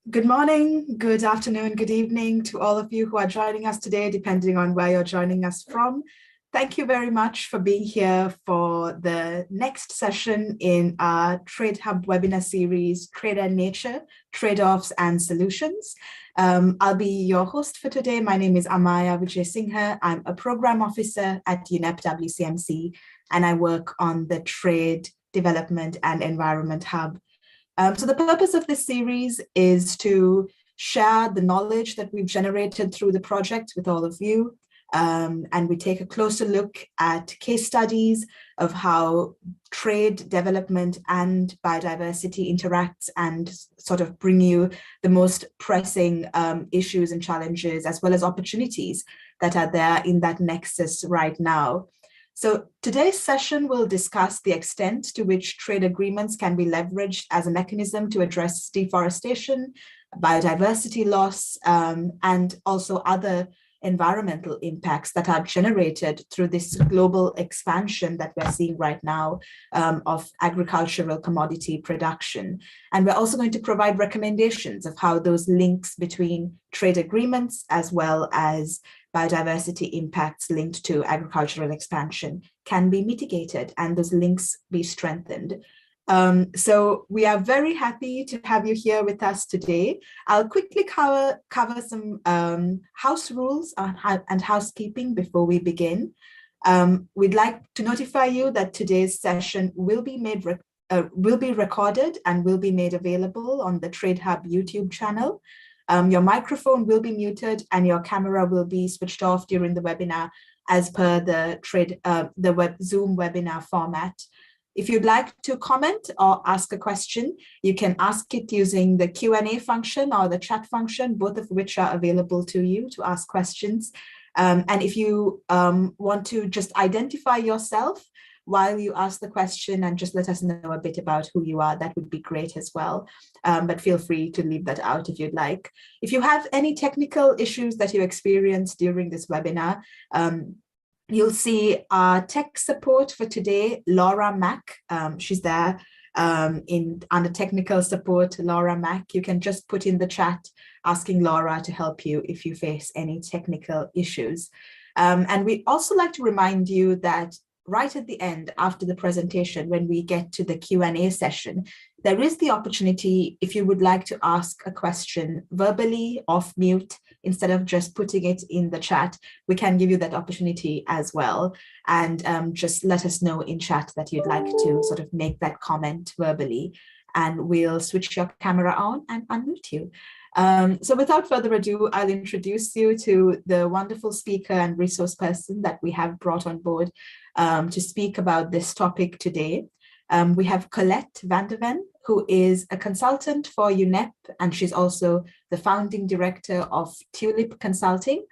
Good morning, good afternoon, good evening to all of you who are joining us today, depending on where you're joining us from. Thank you very much for being here for the next session in our Trade Hub webinar series, Trade and Nature, Trade-offs and Solutions. I'll be your host for today. My name is Amaya Vijay-Singha. I'm a program officer at UNEP-WCMC, and I work on the Trade, Development and Environment Hub. So the purpose of this series is to share the knowledge that we've generated through the project with all of you. And we take a closer look at case studies of how trade, development, and biodiversity interacts and sort of bring you the most pressing issues and challenges, as well as opportunities that are there in that nexus right now. So today's session will discuss the extent to which trade agreements can be leveraged as a mechanism to address deforestation, biodiversity loss, and also other environmental impacts that are generated through this global expansion that we're seeing right now of agricultural commodity production. And we're also going to provide recommendations of how those links between trade agreements as well as biodiversity impacts linked to agricultural expansion can be mitigated and those links be strengthened. So we are very happy to have you here with us today. I'll quickly cover some house rules and housekeeping before we begin. We'd like to notify you that today's session will be recorded and will be made available on the Trade Hub YouTube channel. Your microphone will be muted and your camera will be switched off during the webinar as per the Zoom webinar format. If you'd like to comment or ask a question, you can ask it using the Q&A function or the chat function, both of which are available to you to ask questions. And if you want to just identify yourself while you ask the question and just let us know a bit about who you are, that would be great as well. But feel free to leave that out if you'd like. If you have any technical issues that you experience during this webinar, you'll see our tech support for today, Laura Mack. She's there under technical support, Laura Mack. You can just put in the chat asking Laura to help you if you face any technical issues. And we'd also like to remind you that right at the end, after the presentation, when we get to the Q&A session, there is the opportunity, if you would like to ask a question verbally off mute, instead of just putting it in the chat, we can give you that opportunity as well. And just let us know in chat that you'd like to sort of make that comment verbally, and we'll switch your camera on and unmute you. So without further ado, I'll introduce you to the wonderful speaker and resource person that we have brought on board to speak about this topic today. We have Colette van der Ven, who is a consultant for UNEP, and she's also the founding director of TULIP Consulting.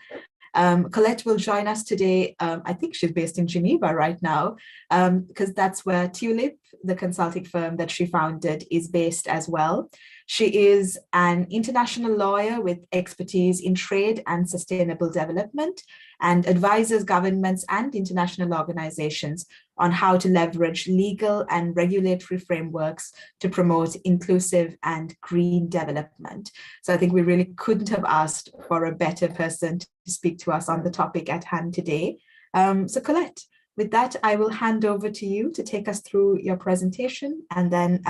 Colette will join us today. I think she's based in Geneva right now, because that's where TULIP, the consulting firm that she founded, is based as well. She is an international lawyer with expertise in trade and sustainable development, and advises governments and international organizations on how to leverage legal and regulatory frameworks to promote inclusive and green development. So I think we really couldn't have asked for a better person to speak to us on the topic at hand today. So Colette, with that, I will hand over to you to take us through your presentation, and then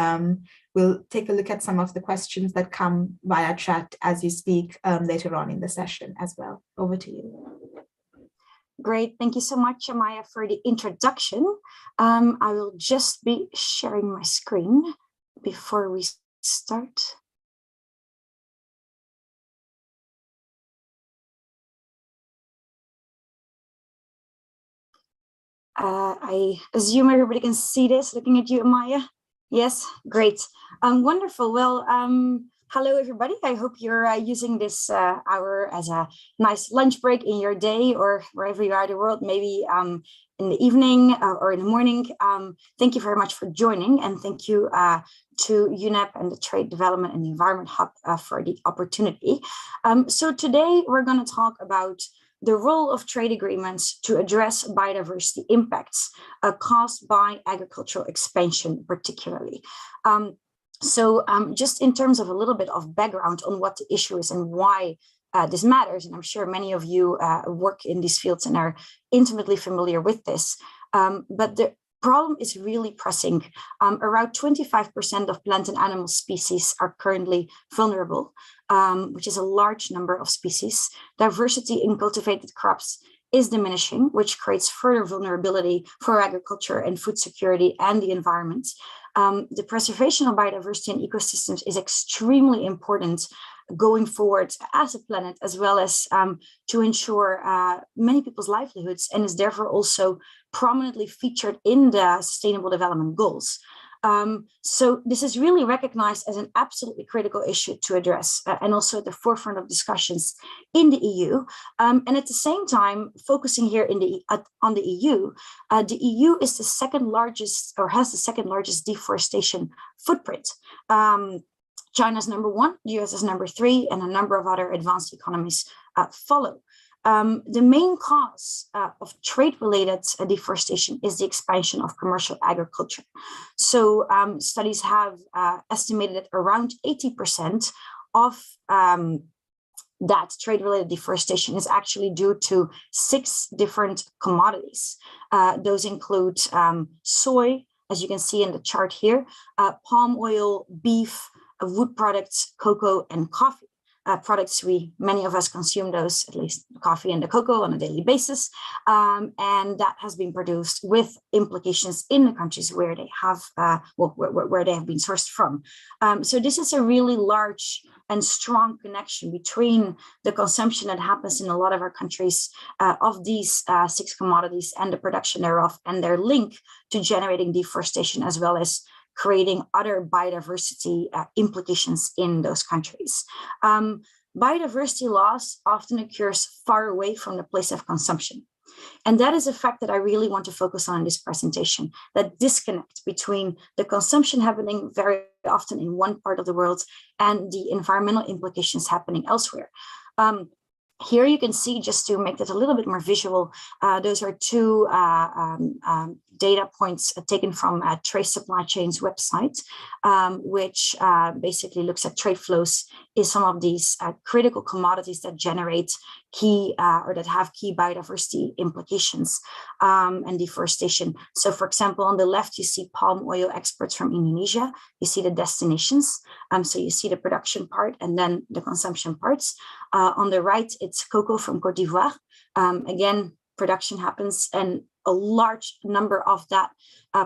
we'll take a look at some of the questions that come via chat as you speak later on in the session as well. Over to you. Great, thank you so much, Amaya, for the introduction. I will just be sharing my screen before we start. I assume everybody can see this, looking at you, Amaya. Yes, great. Wonderful. Well, hello, everybody. I hope you're using this hour as a nice lunch break in your day, or wherever you are in the world, maybe in the evening or in the morning. Thank you very much for joining, and thank you to UNEP and the Trade Development and Environment Hub for the opportunity. So today we're going to talk about the role of trade agreements to address biodiversity impacts caused by agricultural expansion, particularly. So just in terms of a little bit of background on what the issue is and why this matters, and I'm sure many of you work in these fields and are intimately familiar with this, but the problem is really pressing. Around 25% of plant and animal species are currently vulnerable, which is a large number of species. Diversity in cultivated crops is diminishing, which creates further vulnerability for agriculture and food security and the environment. The preservation of biodiversity and ecosystems is extremely important going forward as a planet, as well as to ensure many people's livelihoods, and is therefore also prominently featured in the Sustainable Development Goals. So this is really recognized as an absolutely critical issue to address, and also at the forefront of discussions in the EU. And at the same time, focusing here on the EU is the second largest, or has the second largest deforestation footprint. China's number 1, the US is number 3, and a number of other advanced economies follow. The main cause of trade-related deforestation is the expansion of commercial agriculture. So studies have estimated that around 80% of that trade-related deforestation is actually due to 6 different commodities. Those include soy, as you can see in the chart here, palm oil, beef, wood products, cocoa, and coffee. Products many of us consume those, at least the coffee and the cocoa, on a daily basis, and that has been produced with implications in the countries where they have where they have been sourced from. So this is a really large and strong connection between the consumption that happens in a lot of our countries of these 6 commodities and the production thereof, and their link to generating deforestation, as well as creating other biodiversity implications in those countries. Biodiversity loss often occurs far away from the place of consumption. And that is a fact that I really want to focus on in this presentation, that disconnect between the consumption happening very often in one part of the world and the environmental implications happening elsewhere. Here you can see, just to make that a little bit more visual, those are 2 data points taken from Trace Supply Chain's website, which basically looks at trade flows in some of these critical commodities that generate key or that have key biodiversity implications and deforestation. So for example, on the left, you see palm oil exports from Indonesia. You see the destinations. So you see the production part and then the consumption parts. On the right, it's cocoa from Côte d'Ivoire. Again, production happens, and a large number of that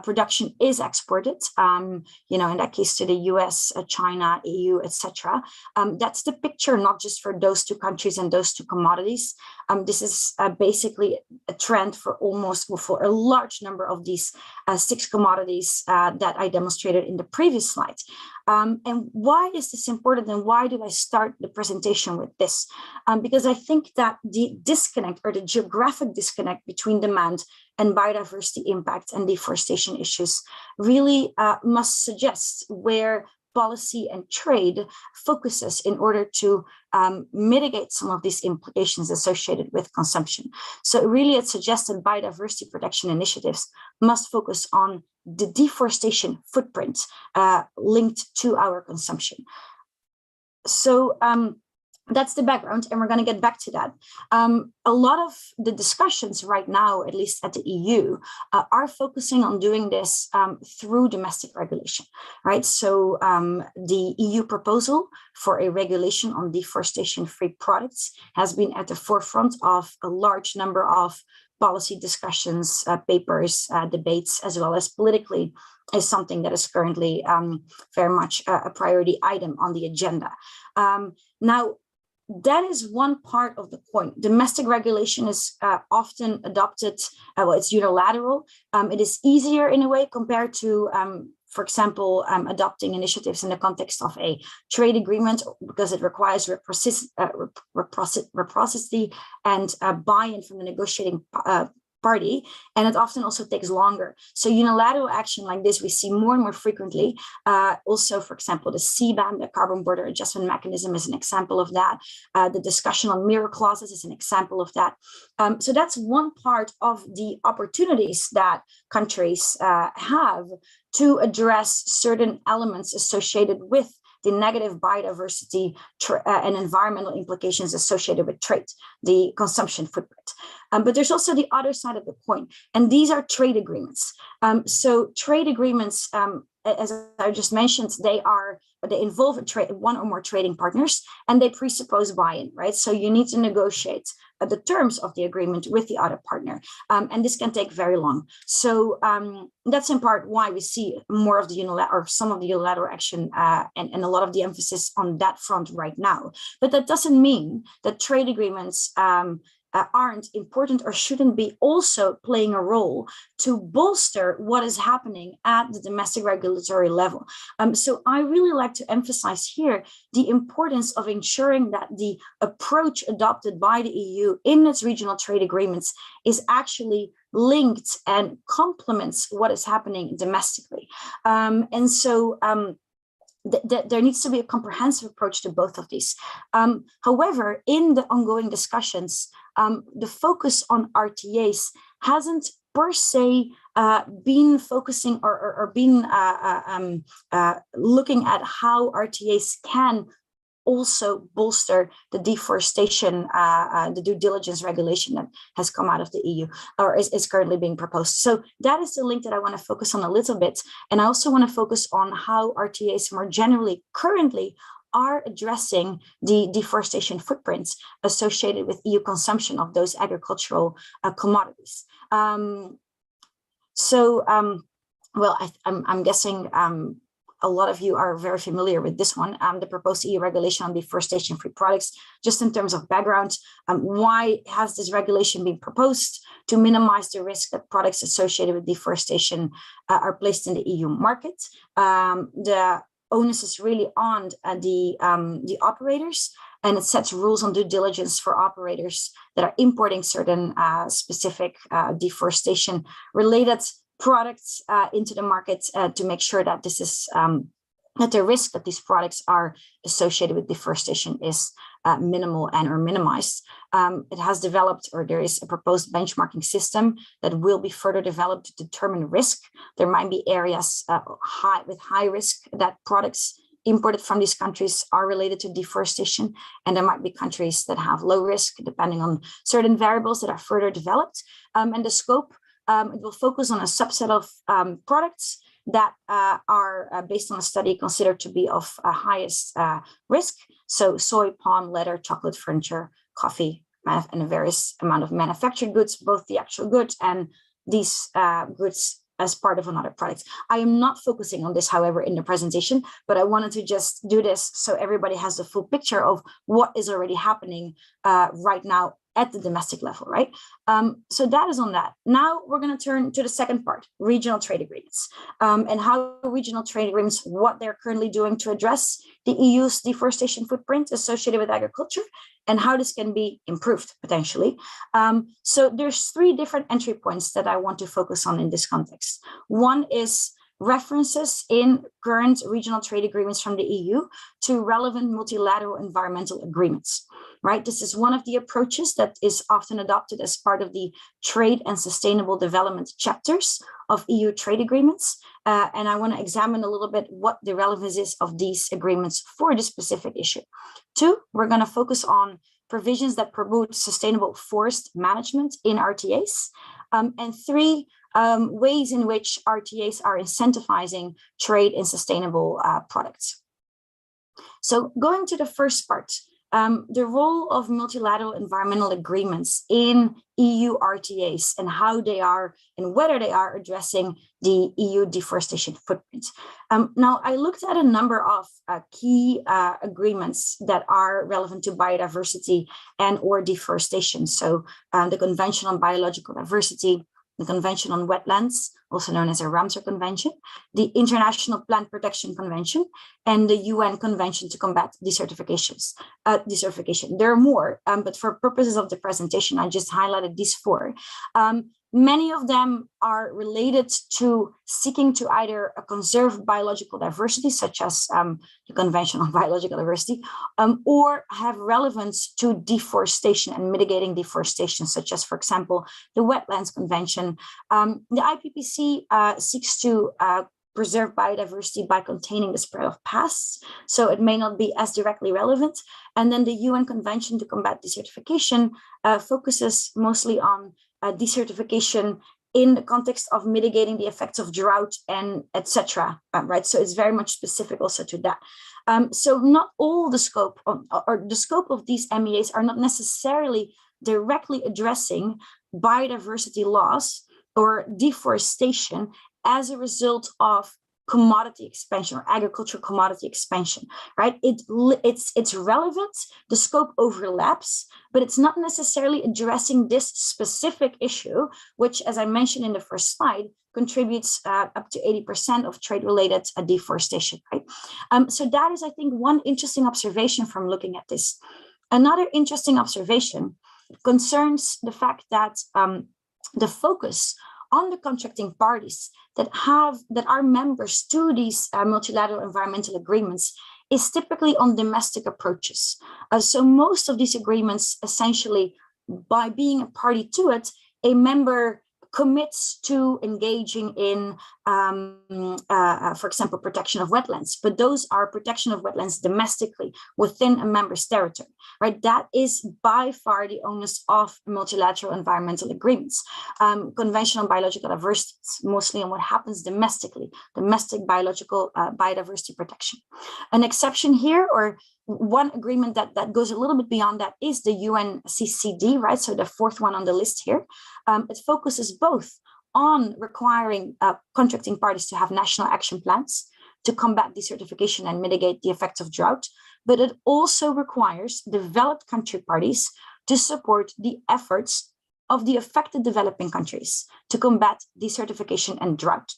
production is exported, in that case to the US, China, EU, etc. That's the picture, not just for those 2 countries and those 2 commodities. This is basically a trend for a large number of these 6 commodities that I demonstrated in the previous slide. And why is this important, and why do I start the presentation with this? Because I think that the disconnect, or the geographic disconnect between demand and biodiversity impact and deforestation issues really must suggest where policy and trade focuses in order to mitigate some of these implications associated with consumption. So really it suggests that biodiversity protection initiatives must focus on the deforestation footprint linked to our consumption. So that's the background, and we're going to get back to that. A lot of the discussions right now, at least at the EU, are focusing on doing this through domestic regulation, right? So the EU proposal for a regulation on deforestation-free products has been at the forefront of a large number of policy discussions, papers, debates, as well as politically, is something that is currently very much a priority item on the agenda. Now, that is one part of the point. Domestic regulation is often adopted, it's unilateral. It is easier in a way compared to, for example, adopting initiatives in the context of a trade agreement, because it requires reciprocity and buy-in from the negotiating party, and it often also takes longer. So unilateral action like this we see more and more frequently. Also, for example, the CBAM, the Carbon Border Adjustment Mechanism, is an example of that. The discussion on mirror clauses is an example of that. So that's one part of the opportunities that countries have to address certain elements associated with the negative biodiversity and environmental implications associated with trade, the consumption footprint. But there's also the other side of the coin, and these are trade agreements. So trade agreements, as I just mentioned, they involve one or more trading partners, and they presuppose buy-in, right? So you need to negotiate the terms of the agreement with the other partner, and this can take very long. So that's in part why we see more of the unilateral, or some of the unilateral action, and a lot of the emphasis on that front right now. But that doesn't mean that trade agreements aren't important or shouldn't be also playing a role to bolster what is happening at the domestic regulatory level. So I really like to emphasize here the importance of ensuring that the approach adopted by the EU in its regional trade agreements is actually linked and complements what is happening domestically. And so there needs to be a comprehensive approach to both of these. However, in the ongoing discussions, the focus on RTAs hasn't per se been focusing or been looking at how RTAs can also bolster the deforestation, the due diligence regulation that has come out of the EU or is currently being proposed. So that is the link that I want to focus on a little bit. And I also want to focus on how RTAs more generally currently are addressing the deforestation footprints associated with EU consumption of those agricultural commodities. Well, I'm guessing a lot of you are very familiar with this one, the proposed EU regulation on deforestation-free products. Just in terms of background, why has this regulation been proposed? To minimize the risk that products associated with deforestation are placed in the EU market. The onus is really on the operators, and it sets rules on due diligence for operators that are importing certain specific deforestation-related products into the market to make sure that this is that the risk that these products are associated with deforestation is minimal and or minimized. It has developed, or there is a proposed benchmarking system that will be further developed to determine risk. There might be areas with high risk that products imported from these countries are related to deforestation, and there might be countries that have low risk depending on certain variables that are further developed. And the scope, it will focus on a subset of products that are based on a study considered to be of highest risk. So soy, palm, leather, chocolate, furniture, coffee, and a various amount of manufactured goods, both the actual goods and these goods as part of another product. I am not focusing on this, however, in the presentation, but I wanted to just do this so everybody has the full picture of what is already happening right now at the domestic level, right? So that is on that. Now we're going to turn to the second part, regional trade agreements, and how regional trade agreements, what they're currently doing to address the EU's deforestation footprint associated with agriculture, and how this can be improved potentially. So there's three different entry points that I want to focus on in this context. One is references in current regional trade agreements from the EU to relevant multilateral environmental agreements, right? This is one of the approaches that is often adopted as part of the trade and sustainable development chapters of EU trade agreements. And I want to examine a little bit what the relevance is of these agreements for this specific issue. Two, we're going to focus on provisions that promote sustainable forest management in RTAs. And three, ways in which RTAs are incentivizing trade in sustainable products. So going to the first part, the role of multilateral environmental agreements in EU RTAs and how they are and whether they are addressing the EU deforestation footprint. Now, I looked at a number of key agreements that are relevant to biodiversity and or deforestation. So the Convention on Biological Diversity, the Convention on Wetlands, also known as a Ramsar Convention, the International Plant Protection Convention, and the UN Convention to Combat Desertification. There are more, but for purposes of the presentation, I just highlighted these four. Many of them are related to seeking to either conserve biological diversity, such as the Convention on Biological Diversity, or have relevance to deforestation and mitigating deforestation, such as, for example, the Wetlands Convention. The IPPC seeks to preserve biodiversity by containing the spread of pests, so it may not be as directly relevant. And then the UN Convention to Combat Desertification focuses mostly on desertification in the context of mitigating the effects of drought and etc. Right, so it's very much specific also to that. So not all the scope or the scope of these MEAs are not necessarily directly addressing biodiversity loss or deforestation as a result of commodity expansion or agricultural commodity expansion, right? It's relevant, the scope overlaps, but it's not necessarily addressing this specific issue, which, as I mentioned in the first slide, contributes up to 80% of trade-related deforestation, right? So that is, I think, one interesting observation from looking at this. Another interesting observation concerns the fact that the focus on the contracting parties that are members to these multilateral environmental agreements is typically on domestic approaches. So most of these agreements, essentially, by being a party to it, a member commits to engaging in, for example, protection of wetlands, but those are protection of wetlands domestically within a member's territory, right? That is by far the onus of multilateral environmental agreements. Conventional biological diversity is mostly on what happens domestically, domestic biological biodiversity protection. An exception here, or one agreement that goes a little bit beyond that, is the UNCCD, right? So the fourth one on the list here. It focuses both on requiring contracting parties to have national action plans to combat desertification and mitigate the effects of drought, but it also requires developed country parties to support the efforts of the affected developing countries to combat desertification and drought,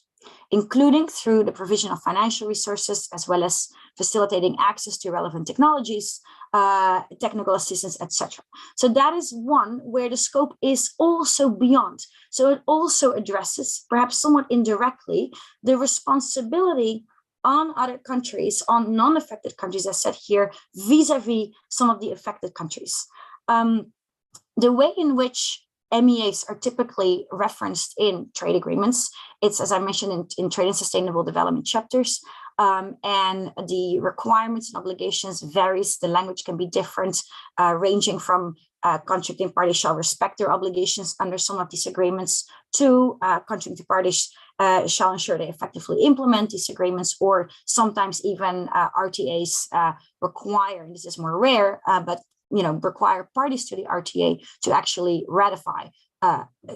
including through the provision of financial resources, as well as facilitating access to relevant technologies, technical assistance, etc. So that is one where the scope is also beyond. So it also addresses, perhaps somewhat indirectly, the responsibility on other countries, on non-affected countries, as said here, vis-a-vis some of the affected countries. The way in which MEAs are typically referenced in trade agreements, it's, as I mentioned, in trade and sustainable development chapters, and the requirements and obligations varies. The language can be different, ranging from contracting parties shall respect their obligations under some of these agreements to contracting parties shall ensure they effectively implement these agreements, or sometimes even RTAs require, and this is more rare, but require parties to the RTA to actually ratify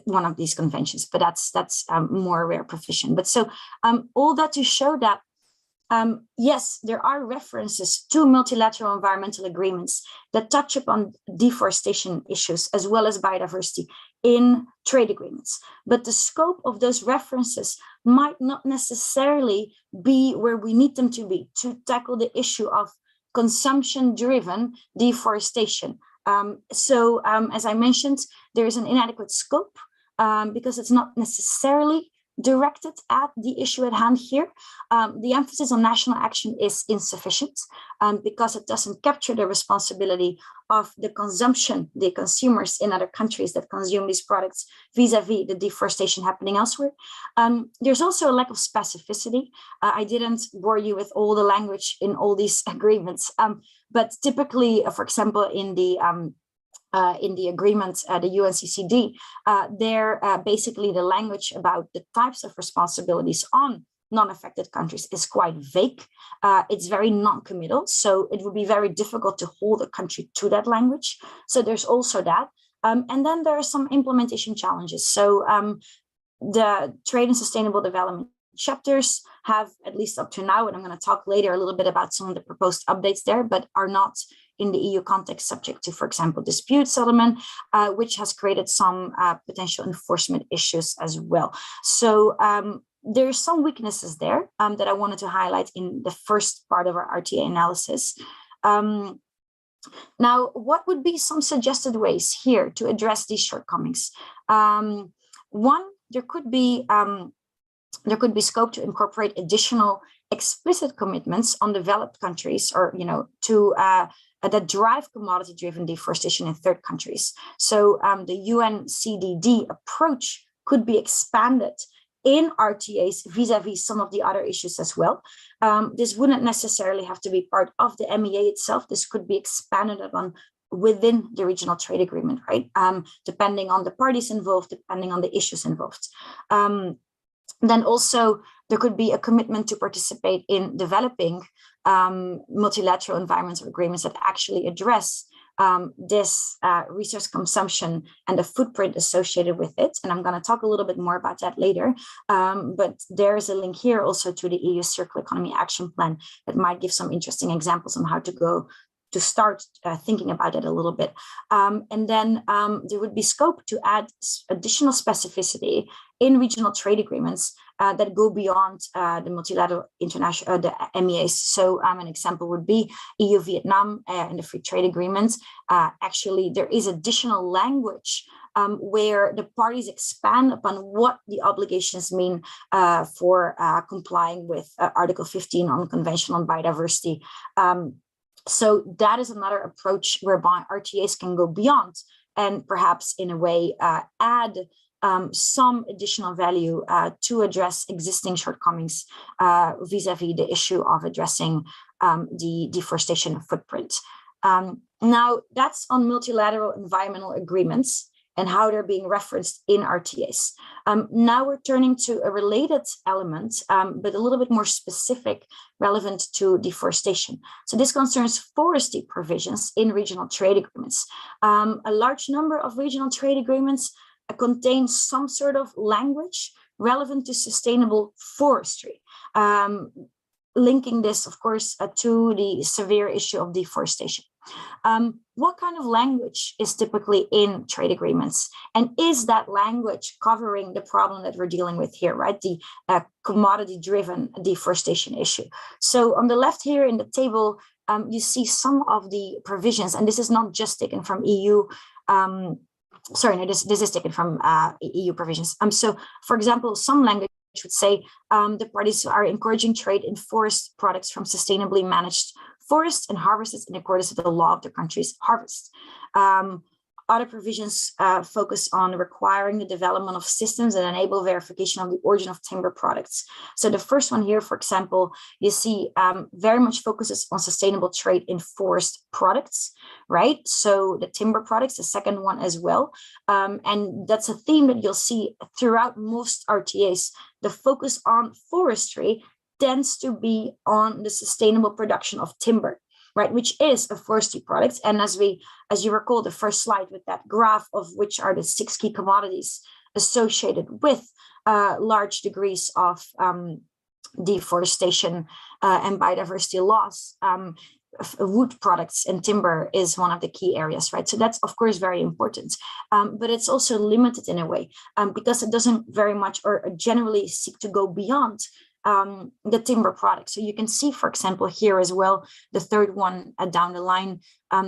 one of these conventions, but that's more rare provision. But so all that to show that yes, there are references to multilateral environmental agreements that touch upon deforestation issues as well as biodiversity in trade agreements, but the scope of those references might not necessarily be where we need them to be to tackle the issue of consumption-driven deforestation. As I mentioned, there is an inadequate scope because it's not necessarily directed at the issue at hand here. The emphasis on national action is insufficient because it doesn't capture the responsibility of the consumption, the consumers in other countries that consume these products vis-a-vis the deforestation happening elsewhere. There's also a lack of specificity. I didn't bore you with all the language in all these agreements, but typically, for example, in the agreement, the UNCCD, basically the language about the types of responsibilities on non-affected countries is quite vague. It's very non-committal, so it would be very difficult to hold a country to that language. So there's also that. And then there are some implementation challenges. So the trade and sustainable development chapters have, at least up to now, and I'm going to talk later a little bit about some of the proposed updates there, but are not in the EU context subject to, for example, dispute settlement, which has created some potential enforcement issues as well. So there's some weaknesses there that I wanted to highlight in the first part of our RTA analysis. Now, what would be some suggested ways here to address these shortcomings? One, there could be scope to incorporate additional explicit commitments on developed countries, or to that drive commodity-driven deforestation in third countries. So the UNCDD approach could be expanded in RTAs vis-a-vis some of the other issues as well. This wouldn't necessarily have to be part of the MEA itself. This could be expanded upon within the regional trade agreement, right? Depending on the parties involved, depending on the issues involved. Then also there could be a commitment to participate in developing multilateral environmental agreements that actually address this resource consumption and the footprint associated with it. And I'm going to talk a little bit more about that later. But there's a link here also to the EU Circular Economy Action Plan that might give some interesting examples on how to start thinking about it a little bit. And then there would be scope to add additional specificity in regional trade agreements that go beyond the multilateral international, the MEAs. So an example would be EU-Vietnam and the free trade agreements. Actually, there is additional language where the parties expand upon what the obligations mean for complying with Article 15 on conventional biodiversity. So that is another approach whereby RTAs can go beyond and perhaps in a way add some additional value to address existing shortcomings vis-a-vis the issue of addressing the deforestation footprint. Now that's on multilateral environmental agreements and how they're being referenced in RTAs. Now we're turning to a related element, but a little bit more specific, relevant to deforestation. So this concerns forestry provisions in regional trade agreements. A large number of regional trade agreements contain some sort of language relevant to sustainable forestry, linking this, of course, to the severe issue of deforestation. What kind of language is typically in trade agreements? And is that language covering the problem that we're dealing with here, right? The commodity-driven deforestation issue. So on the left here in the table, you see some of the provisions, and this is not just taken from EU, this is taken from EU provisions. So for example, some language would say the parties are encouraging trade in forest products from sustainably managed forests and harvested in accordance with the law of the country's harvest. Other provisions focus on requiring the development of systems that enable verification of the origin of timber products. So the first one here, for example, you see very much focuses on sustainable trade in forest products, right? So the timber products, the second one as well. And that's a theme that you'll see throughout most RTAs. The focus on forestry tends to be on the sustainable production of timber, right, which is a forestry product. And as you recall, the first slide with that graph of which are the 6 key commodities associated with large degrees of deforestation and biodiversity loss, wood products and timber is one of the key areas, right? So that's, of course, very important, but it's also limited in a way because it doesn't very much or generally seek to go beyond the timber products. So you can see, for example, here as well, the third one down the line,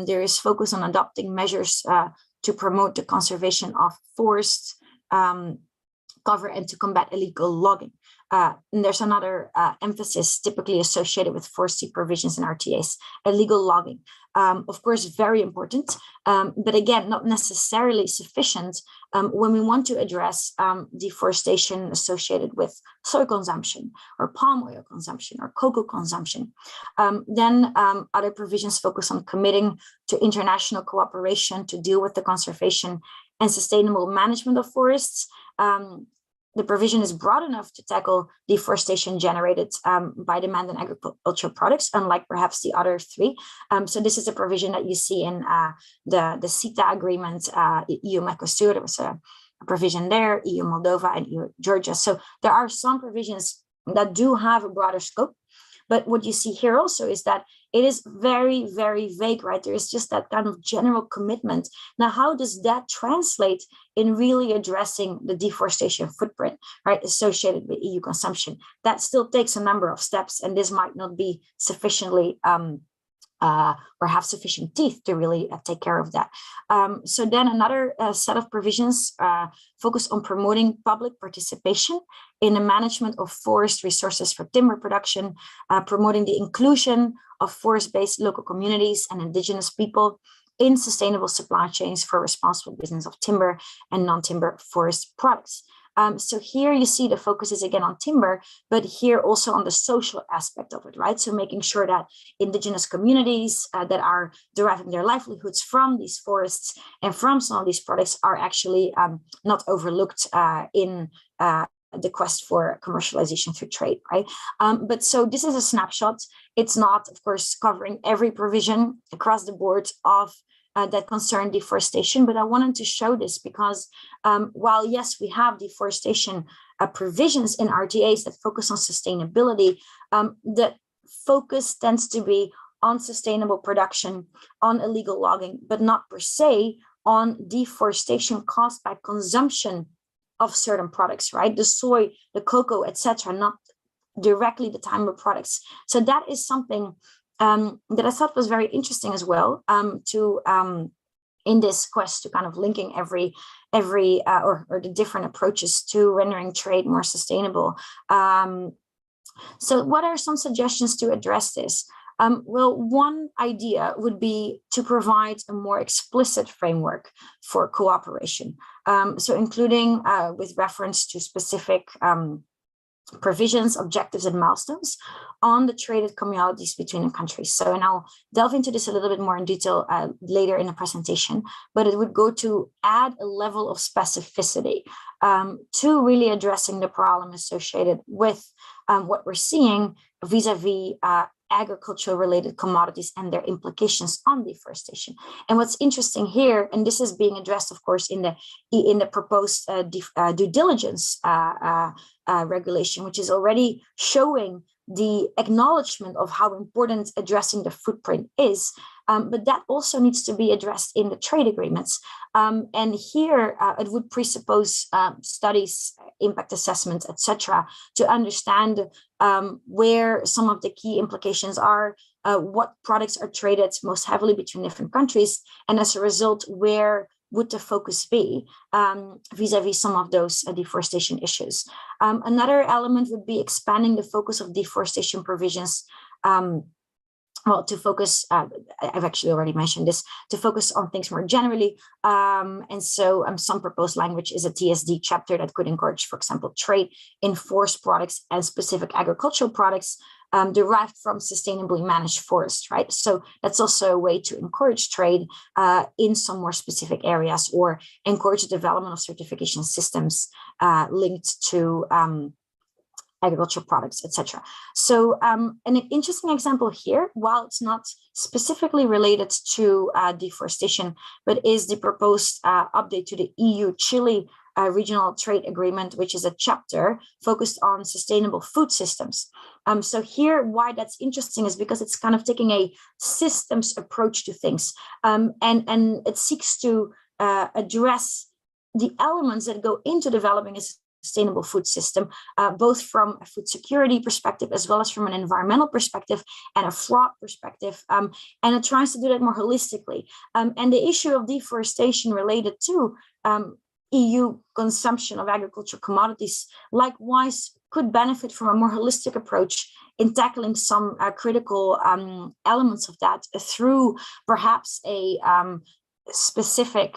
there is focus on adopting measures to promote the conservation of forest cover and to combat illegal logging. And there's another emphasis typically associated with forestry provisions in RTAs, illegal logging. Of course, very important, but again, not necessarily sufficient when we want to address deforestation associated with soy consumption or palm oil consumption or cocoa consumption. Then other provisions focus on committing to international cooperation to deal with the conservation and sustainable management of forests. The provision is broad enough to tackle deforestation generated by demand and agricultural products, unlike perhaps the other 3. So this is a provision that you see in the CETA agreement, EU-Mercosur. There was a provision there, EU-Moldova and EU-Georgia. So there are some provisions that do have a broader scope, But what you see here also is that it is very, very vague, right? There is just that kind of general commitment. Now, how does that translate in really addressing the deforestation footprint, right, associated with EU consumption? That still takes a number of steps, and this might not be sufficiently or have sufficient teeth to really take care of that. So then another set of provisions focus on promoting public participation in the management of forest resources for timber production, promoting the inclusion of forest-based local communities and indigenous people in sustainable supply chains for responsible business of timber and non-timber forest products. So here you see the focus is again on timber, but here also on the social aspect of it, right? So making sure that indigenous communities that are deriving their livelihoods from these forests and from some of these products are actually not overlooked in the quest for commercialization through trade, right? But so this is a snapshot. It's not, of course, covering every provision across the board of that concern deforestation, but I wanted to show this because while yes, we have deforestation provisions in RTAs that focus on sustainability, the focus tends to be on sustainable production, on illegal logging, but not per se on deforestation caused by consumption of certain products, right? The soy, the cocoa, etc., not directly the timber products. So that is something that I thought was very interesting as well, in this quest to kind of linking every or the different approaches to rendering trade more sustainable. So what are some suggestions to address this? Well, one idea would be to provide a more explicit framework for cooperation. So including with reference to specific provisions, objectives, and milestones on the traded commodities between the countries. So, and I'll delve into this a little bit more in detail later in the presentation, but it would go to add a level of specificity to really addressing the problem associated with what we're seeing vis-a-vis agricultural related commodities and their implications on deforestation. And what's interesting here, and this is being addressed, of course, in the proposed due diligence regulation, which is already showing the acknowledgement of how important addressing the footprint is, but that also needs to be addressed in the trade agreements. And here it would presuppose studies, impact assessments, etc., to understand where some of the key implications are, what products are traded most heavily between different countries, and as a result, where would the focus be vis-a-vis some of those deforestation issues. Another element would be expanding the focus of deforestation provisions, well, to focus, I've actually already mentioned this, to focus on things more generally. And so some proposed language is a TSD chapter that could encourage, for example, trade in forest products and specific agricultural products derived from sustainably managed forests, right? So that's also a way to encourage trade in some more specific areas, or encourage the development of certification systems linked to agricultural products, etc. So an interesting example here, while it's not specifically related to deforestation, but is the proposed update to the EU-Chile regional trade agreement, which is a chapter focused on sustainable food systems. So here, why that's interesting is because it's kind of taking a systems approach to things, and it seeks to address the elements that go into developing a sustainable food system, both from a food security perspective, as well as from an environmental perspective and a fraud perspective. And it tries to do that more holistically. And the issue of deforestation related to EU consumption of agricultural commodities, likewise, could benefit from a more holistic approach in tackling some critical elements of that through perhaps a specific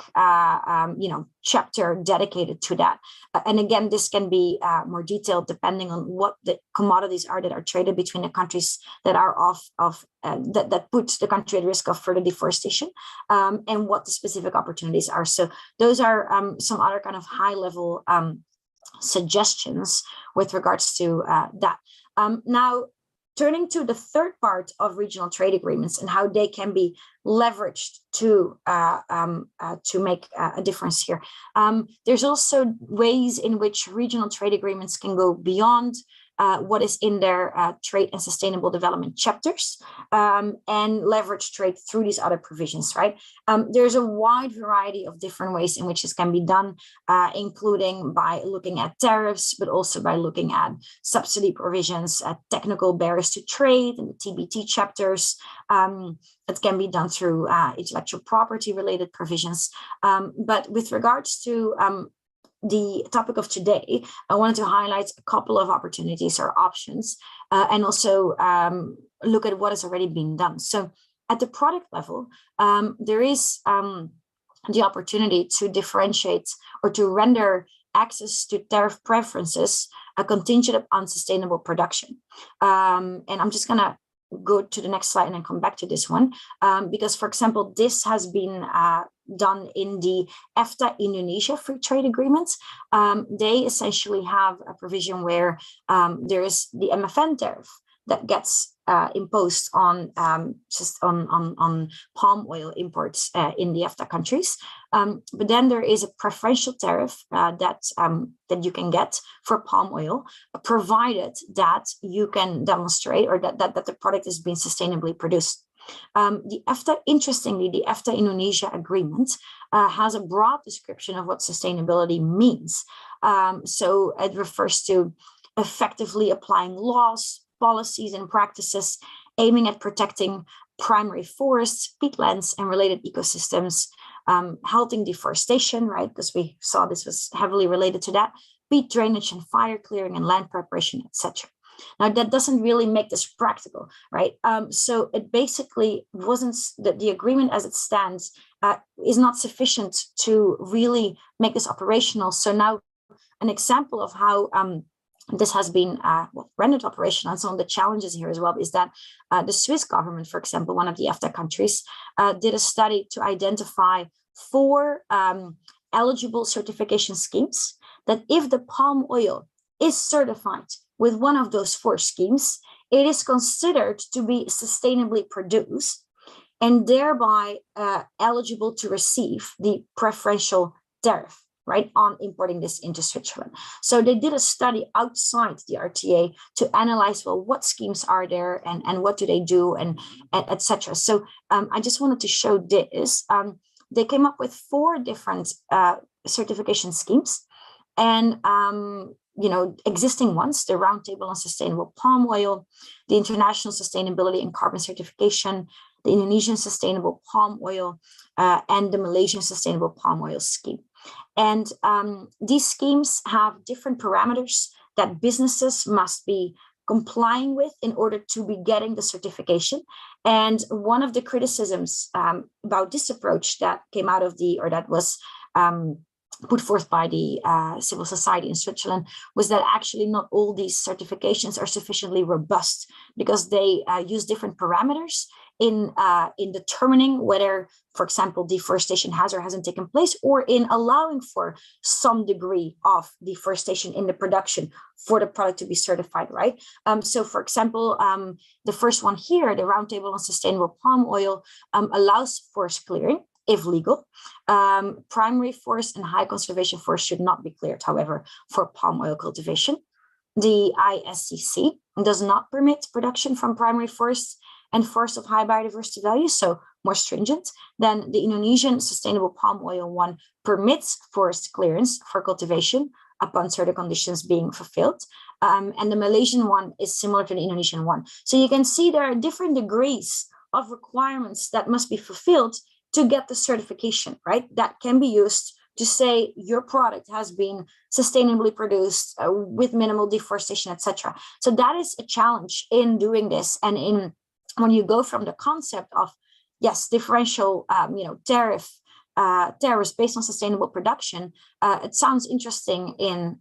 chapter dedicated to that. And again, this can be more detailed depending on what the commodities are that are traded between the countries that are that put the country at risk of further deforestation, and what the specific opportunities are. So those are some other kind of high level suggestions with regards to that. Now, turning to the third part of regional trade agreements and how they can be leveraged to make a difference here. There's also ways in which regional trade agreements can go beyond what is in their trade and sustainable development chapters, and leverage trade through these other provisions, right? There's a wide variety of different ways in which this can be done, including by looking at tariffs, but also by looking at subsidy provisions, technical barriers to trade in the TBT chapters. It can be done through intellectual property related provisions. But with regards to the topic of today, I wanted to highlight a couple of opportunities or options, and also look at what has already been done. So at the product level, there is the opportunity to differentiate or to render access to tariff preferences contingent on sustainable production. And I'm just going to go to the next slide and then come back to this one, because, for example, this has been done in the EFTA Indonesia free trade agreements. They essentially have a provision where there is the MFN tariff that gets imposed on palm oil imports in the EFTA countries. But then there is a preferential tariff that you can get for palm oil, provided that you can demonstrate or that the product is being sustainably produced. Interestingly, the EFTA Indonesia agreement has a broad description of what sustainability means. So it refers to effectively applying laws, policies, and practices aiming at protecting primary forests, peatlands, and related ecosystems, halting deforestation, right? Because we saw this was heavily related to that, peat drainage and fire clearing and land preparation, etc. Now, that doesn't really make this practical, right? So it basically wasn't, the agreement as it stands is not sufficient to really make this operational. So now an example of how this has been rendered operational, and some of the challenges here as well, is that the Swiss government, for example, one of the EFTA countries, did a study to identify 4 eligible certification schemes that if the palm oil is certified with one of those 4 schemes, it is considered to be sustainably produced and thereby eligible to receive the preferential tariff, right, on importing this into Switzerland. So they did a study outside the RTA to analyze, well, what schemes are there and what do they do and etc. So I just wanted to show this. They came up with 4 different certification schemes, and existing ones: the Roundtable on Sustainable Palm Oil, the International Sustainability and Carbon Certification, the Indonesian Sustainable Palm Oil, and the Malaysian Sustainable Palm Oil Scheme. And these schemes have different parameters that businesses must be complying with in order to be getting the certification. And one of the criticisms about this approach that came out of that was put forth by the civil society in Switzerland was that actually not all these certifications are sufficiently robust, because they use different parameters in determining whether, for example, deforestation has or hasn't taken place, or in allowing for some degree of deforestation in the production for the product to be certified, right? So, for example, the first one here, the Roundtable on Sustainable Palm Oil, allows forest clearing if legal. Primary forest and high conservation forest should not be cleared, however, for palm oil cultivation. The ISCC does not permit production from primary forests and forests of high biodiversity value, so more stringent. Then the Indonesian Sustainable Palm Oil one permits forest clearance for cultivation upon certain conditions being fulfilled. And the Malaysian one is similar to the Indonesian one. So you can see there are different degrees of requirements that must be fulfilled to get the certification, right? That can be used to say your product has been sustainably produced with minimal deforestation, etc. So that is a challenge in doing this, and in when you go from the concept of, yes, differential, tariffs based on sustainable production, it sounds interesting in,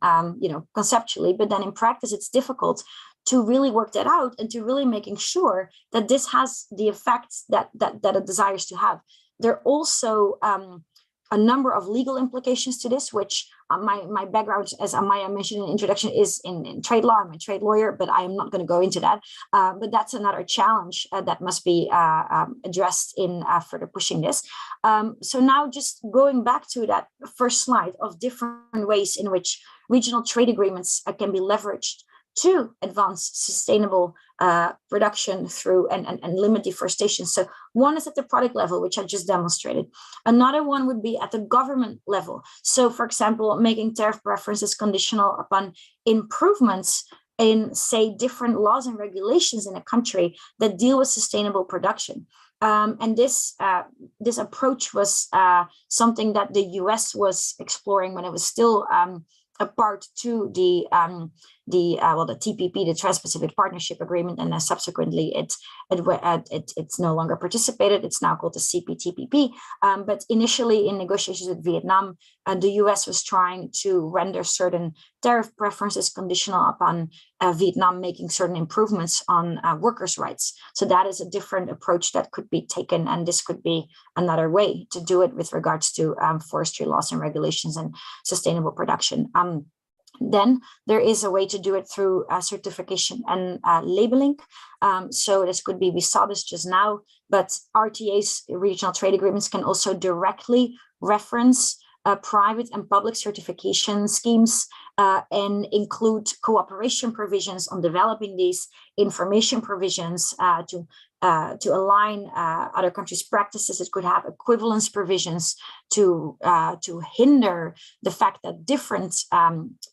conceptually, but then in practice, it's difficult to really work that out and to really making sure that this has the effects that it desires to have. There are also a number of legal implications to this, which my background, as Amaya mentioned in the introduction, is in trade law. I'm a trade lawyer, but I am not going to go into that. But that's another challenge that must be addressed in further pushing this. So now just going back to that first slide of different ways in which regional trade agreements can be leveraged to advance sustainable production through and limit deforestation. So one is at the product level, which I just demonstrated. Another one would be at the government level. So for example, making tariff preferences conditional upon improvements in, say, different laws and regulations in a country that deal with sustainable production. And this approach was something that the US was exploring when it was still a part to the TPP, the Trans-Pacific Partnership Agreement, and then subsequently it's no longer participated. It's now called the CPTPP. But initially in negotiations with Vietnam, the US was trying to render certain tariff preferences conditional upon Vietnam making certain improvements on workers' rights. So that is a different approach that could be taken, and this could be another way to do it with regards to forestry laws and regulations and sustainable production. Then there is a way to do it through certification and labeling. So this could be, we saw this just now, but RTAs, regional trade agreements, can also directly reference private and public certification schemes and include cooperation provisions on developing these, information provisions to align other countries' practices. It could have equivalence provisions to hinder the fact that different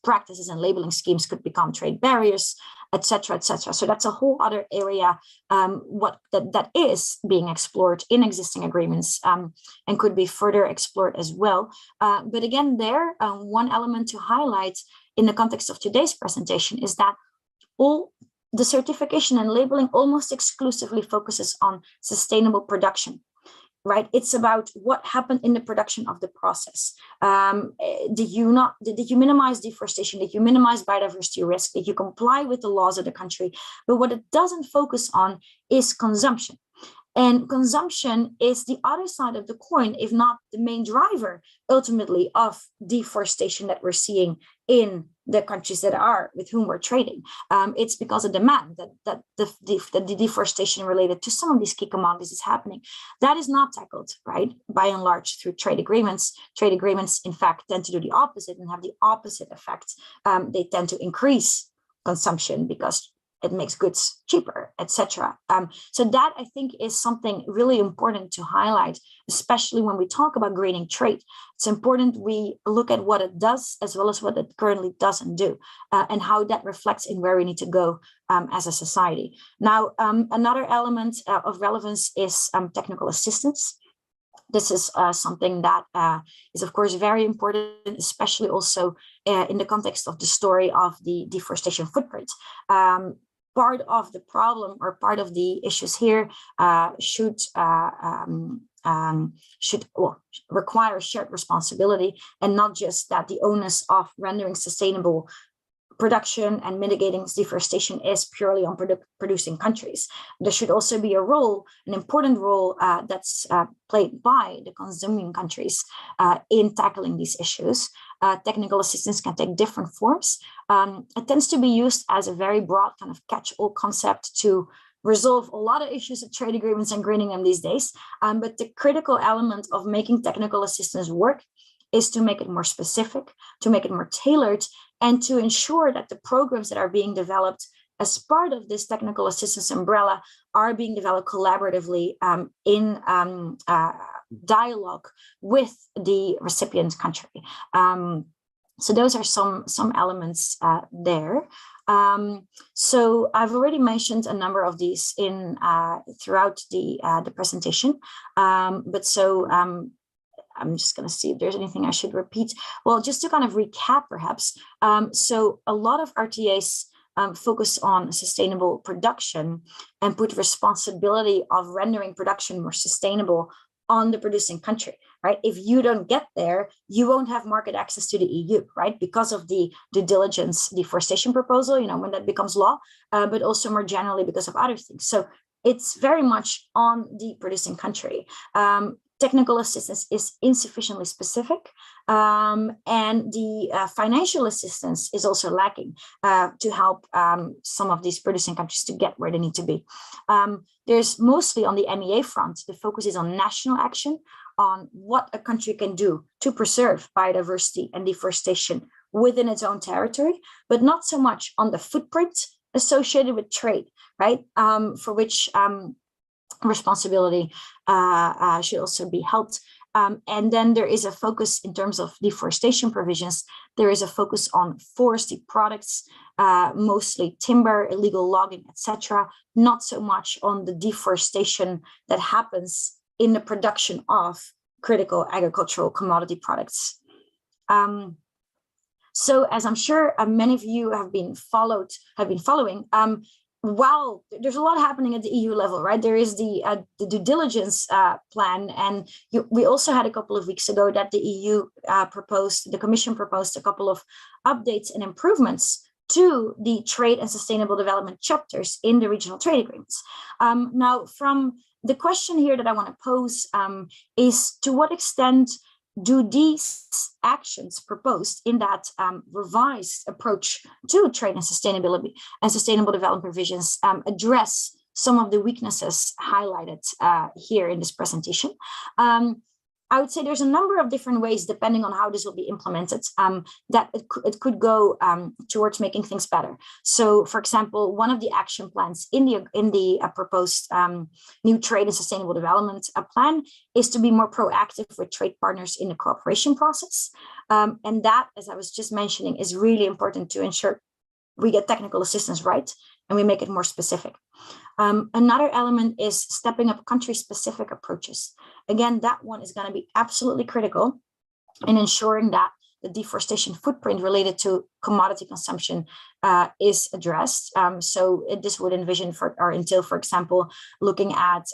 practices and labeling schemes could become trade barriers, etc., etc. So that's a whole other area that is being explored in existing agreements and could be further explored as well. But again, there, one element to highlight in the context of today's presentation is that all the certification and labeling almost exclusively focuses on sustainable production, right? It's about what happened in the production of the process. Did you minimize deforestation? Did you minimize biodiversity risk? Did you comply with the laws of the country? But what it doesn't focus on is consumption. And consumption is the other side of the coin, if not the main driver, ultimately, of deforestation that we're seeing in the countries that are with whom we're trading. It's because of demand that the deforestation related to some of these key commodities is happening. That is not tackled, right, by and large, through trade agreements. Trade agreements, in fact, tend to do the opposite and have the opposite effect. They tend to increase consumption because it makes goods cheaper, etc. So that, I think, is something really important to highlight, especially when we talk about greening trade. It's important we look at what it does as well as what it currently doesn't do, and how that reflects in where we need to go as a society. Now, another element of relevance is technical assistance. This is something that is, of course, very important, especially also in the context of the story of the deforestation footprint. Part of the problem or part of the issues here should require shared responsibility, and not just that the onus of rendering sustainable production and mitigating deforestation is purely on producing countries. There should also be a role, an important role that's played by the consuming countries in tackling these issues. Technical assistance can take different forms. It tends to be used as a very broad kind of catch-all concept to resolve a lot of issues with trade agreements and greening them these days. But the critical element of making technical assistance work is to make it more specific, to make it more tailored, and to ensure that the programs that are being developed as part of this technical assistance umbrella are being developed collaboratively in dialogue with the recipient country. So those are some elements there. So I've already mentioned a number of these in throughout the presentation, but so I'm just going to see if there's anything I should repeat. Well, just to kind of recap, perhaps. So a lot of RTAs focus on sustainable production and put responsibility of rendering production more sustainable on the producing country, right? If you don't get there, you won't have market access to the EU, right? Because of the due diligence deforestation proposal, when that becomes law, but also more generally because of other things. So it's very much on the producing country. Technical assistance is insufficiently specific, and the financial assistance is also lacking to help some of these producing countries to get where they need to be. There's mostly on the MEA front, the focus is on national action, on what a country can do to preserve biodiversity and deforestation within its own territory, but not so much on the footprint associated with trade, right? For which responsibility should also be held. And then there is a focus in terms of deforestation provisions. There is a focus on forestry products, mostly timber, illegal logging, etc. Not so much on the deforestation that happens in the production of critical agricultural commodity products. So as I'm sure many of you have been following, while there's a lot happening at the EU level, right? There is the due diligence plan, and we also had a couple of weeks ago that the the Commission proposed a couple of updates and improvements to the trade and sustainable development chapters in the regional trade agreements. Now, from the question here that I want to pose is, to what extent do these actions proposed in that revised approach to trade and sustainability and sustainable development provisions address some of the weaknesses highlighted here in this presentation? I would say there's a number of different ways, depending on how this will be implemented, that it could go towards making things better. So, for example, one of the action plans in the proposed new trade and sustainable development plan is to be more proactive with trade partners in the cooperation process. And that, as I was just mentioning, is really important to ensure we get technical assistance right and we make it more specific. Another element is stepping up country-specific approaches. Again, that one is going to be absolutely critical in ensuring that the deforestation footprint related to commodity consumption is addressed. So this would entail, for example, looking at,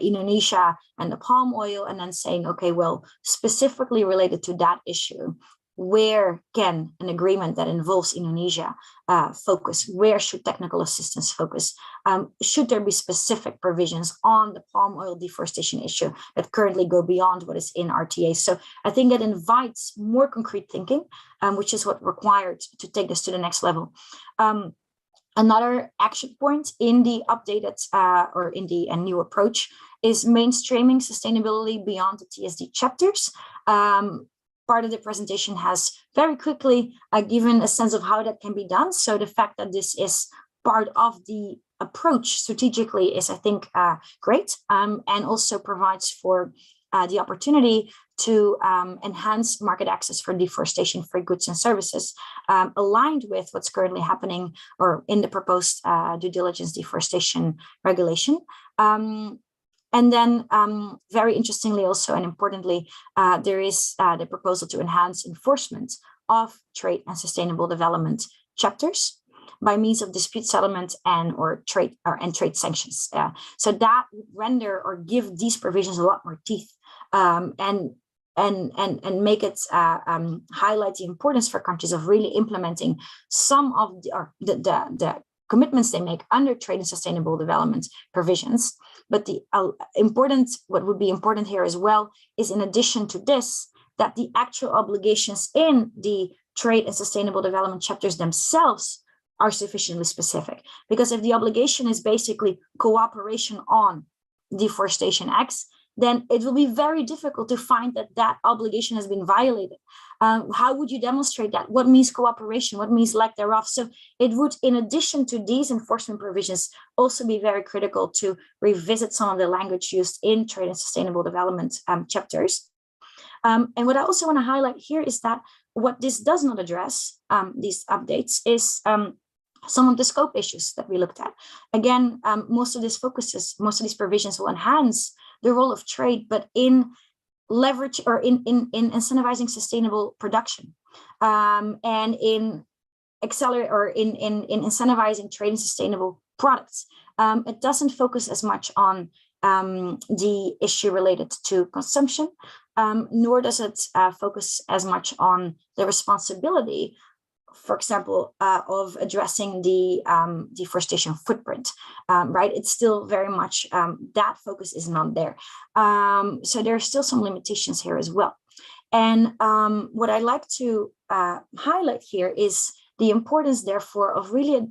Indonesia and the palm oil, and then saying, okay, well, specifically related to that issue, where can an agreement that involves Indonesia focus? Where should technical assistance focus? Should there be specific provisions on the palm oil deforestation issue that currently go beyond what is in RTAs? So I think that invites more concrete thinking, which is what required to take this to the next level. Another action point in the updated or in the new approach is mainstreaming sustainability beyond the TSD chapters. Part of the presentation has very quickly given a sense of how that can be done. So the fact that this is part of the approach strategically is, I think, great, and also provides for the opportunity to enhance market access for deforestation-free goods and services, aligned with what's currently happening or in the proposed due diligence deforestation regulation. And then very interestingly also and importantly, there is the proposal to enhance enforcement of trade and sustainable development chapters by means of dispute settlement and trade sanctions. So that would render or give these provisions a lot more teeth and make it highlight the importance for countries of really implementing some of the commitments they make under trade and sustainable development provisions. But what would be important here as well is, in addition to this, that the actual obligations in the trade and sustainable development chapters themselves are sufficiently specific. Because if the obligation is basically cooperation on deforestation X, then it will be very difficult to find that obligation has been violated. How would you demonstrate that? What means cooperation? What means lack thereof? So it would, in addition to these enforcement provisions, also be very critical to revisit some of the language used in trade and sustainable development chapters. And what I also want to highlight here is that what this does not address, these updates, is some of the scope issues that we looked at. Again, most of these provisions will enhance the role of trade, but in leverage or in incentivizing sustainable production, and in accelerate or in incentivizing trade and sustainable products. It doesn't focus as much on the issue related to consumption, nor does it focus as much on the responsibility, for example, of addressing the deforestation footprint, right? It's still very much, that focus is not there. So there are still some limitations here as well. And what I like to highlight here is the importance, therefore, of really